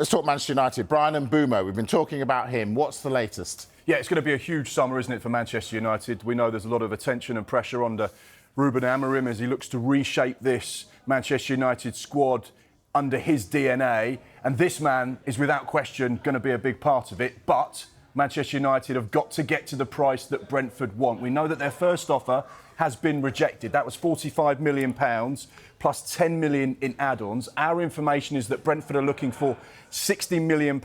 Let's talk Manchester United. Bryan Mbeumo, we've been talking about him. What's the latest? Yeah, it's going to be a huge summer, isn't it, for Manchester United? We know there's a lot of attention and pressure under Ruben Amorim as he looks to reshape this Manchester United squad under his DNA. And this man is without question going to be a big part of it. But Manchester United have got to get to the price that Brentford want. We know that their first offer has been rejected. That was £45 million plus 10 million in add-ons. Our information is that Brentford are looking for £60 million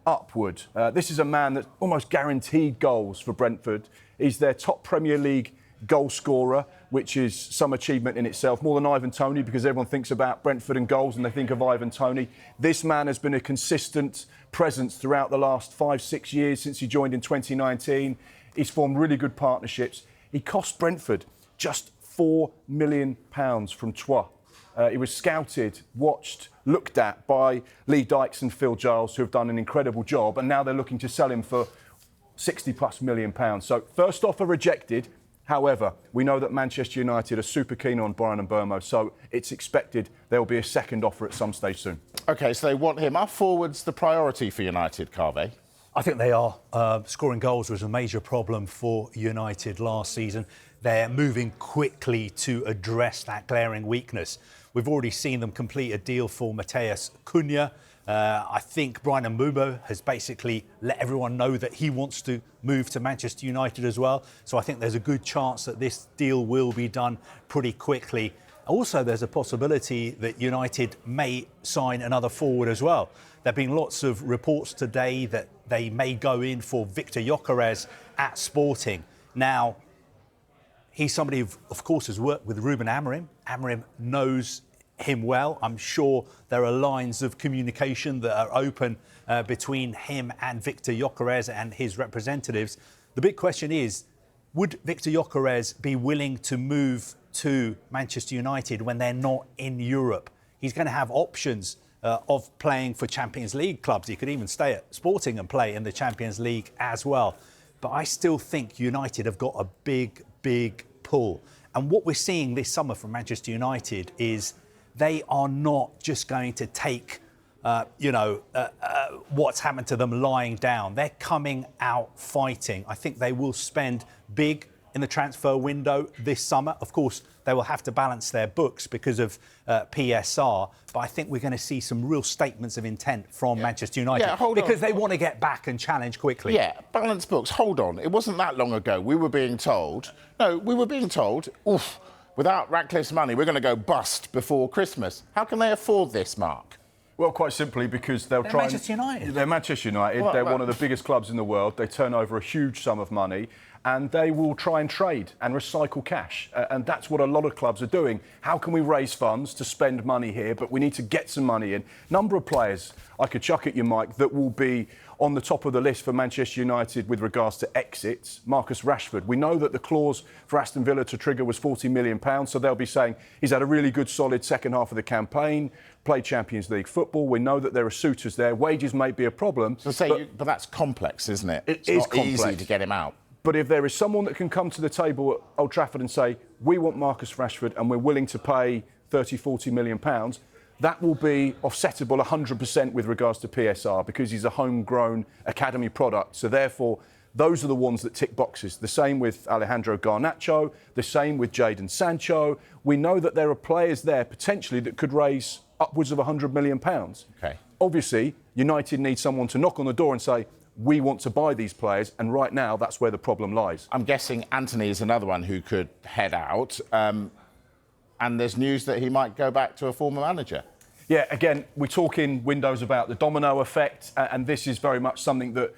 upward. This is a man that's almost guaranteed goals for Brentford. He's their top Premier League goal scorer, which is some achievement in itself, more than Ivan Toney, because everyone thinks about Brentford and goals and they think of Ivan Toney. This man has been a consistent presence throughout the last 5-6 years since he joined in 2019. He's formed really good partnerships. He cost Brentford just £4 million from Troyes. He was scouted, watched, looked at by Lee Dykes and Phil Giles, who have done an incredible job, and now they're looking to sell him for £60+ million. So first offer rejected. However, we know that Manchester United are super keen on Bryan Mbeumo, so it's expected there will be a second offer at some stage soon. OK, so they want him. Are forwards the priority for United, Kaveh? I think they are. Scoring goals was a major problem for United last season. They're moving quickly to address that glaring weakness. We've already seen them complete a deal for Matheus Cunha. I think Bryan Mbeumo has basically let everyone know that he wants to move to Manchester United as well. So I think there's a good chance that this deal will be done pretty quickly. Also, there's a possibility that United may sign another forward as well. There have been lots of reports today that they may go in for Victor Gyökeres at Sporting. Now, he's somebody who, of course, has worked with Ruben Amorim. Amorim knows him well. I'm sure there are lines of communication that are open between him and Victor Gyökeres and his representatives. The big question is, would Victor Gyökeres be willing to move to Manchester United when they're not in Europe? He's going to have options of playing for Champions League clubs. He could even stay at Sporting and play in the Champions League as well. But I still think United have got a big pull. And what we're seeing this summer from Manchester United is they are not just going to take, what's happened to them lying down. They're coming out fighting. I think they will spend big in the transfer window this summer. Of course, they will have to balance their books because of PSR. But I think we're going to see some real statements of intent from Manchester United because they want to get back and challenge quickly. Yeah, balance books. Hold on. It wasn't that long ago. We were being told, oof, without Ratcliffe's money, we're going to go bust before Christmas. How can they afford this, Mark? Well, quite simply because they're Manchester United. They're Manchester United. They're one of the biggest clubs in the world. They turn over a huge sum of money and they will try and trade and recycle cash. And that's what a lot of clubs are doing. How can we raise funds to spend money here? But we need to get some money in. Number of players I could chuck at you, Mike, that will be on the top of the list for Manchester United with regards to exits. Marcus Rashford. We know that the clause for Aston Villa to trigger was £40 million. So they'll be saying he's had a really good, solid second half of the campaign, played Champions League football. We know that there are suitors there. Wages may be a problem. But that's complex, isn't it? It's not complex. Easy to get him out. But if there is someone that can come to the table at Old Trafford and say, we want Marcus Rashford and we're willing to pay £30-40 million, that will be offsettable 100% with regards to PSR because he's a homegrown academy product. So therefore, those are the ones that tick boxes. The same with Alejandro Garnacho, the same with Jadon Sancho. We know that there are players there potentially that could raise upwards of £100 million. Okay. Obviously, United need someone to knock on the door and say, we want to buy these players, and right now that's where the problem lies. I'm guessing Antony is another one who could head out, and there's news that he might go back to a former manager. Yeah, again, we talk in windows about the domino effect, and this is very much something that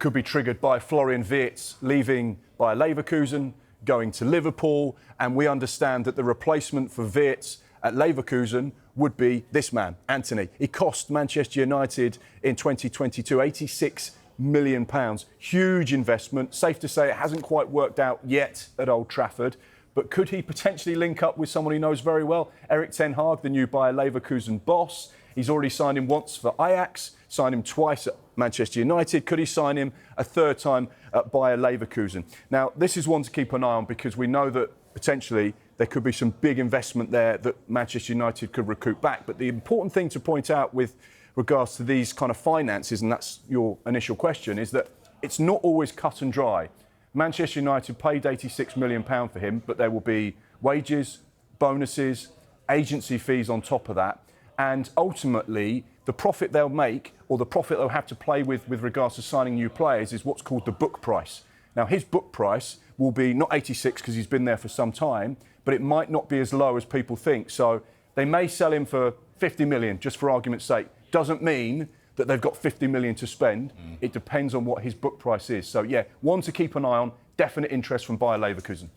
could be triggered by Florian Wirtz leaving Bayer Leverkusen, going to Liverpool, and we understand that the replacement for Wirtz at Leverkusen would be this man, Antony. He cost Manchester United in 2022 £86 million. Huge investment. Safe to say it hasn't quite worked out yet at Old Trafford. But could he potentially link up with someone he knows very well? Erik ten Hag, the new Bayer Leverkusen boss. He's already signed him once for Ajax, signed him twice at Manchester United. Could he sign him a third time at Bayer Leverkusen? Now, this is one to keep an eye on because we know that potentially there could be some big investment there that Manchester United could recoup back. But the important thing to point out with regards to these kind of finances, and that's your initial question, is that it's not always cut and dry. Manchester United paid £86 million for him, but there will be wages, bonuses, agency fees on top of that. And ultimately, the profit they'll make, or the profit they'll have to play with regards to signing new players, is what's called the book price. Now, his book price will be not 86 because he's been there for some time, but it might not be as low as people think. So they may sell him for 50 million, just for argument's sake. Doesn't mean that they've got 50 million to spend. It depends on what his book price is. So, yeah, one to keep an eye on. Definite interest from Bayer Leverkusen.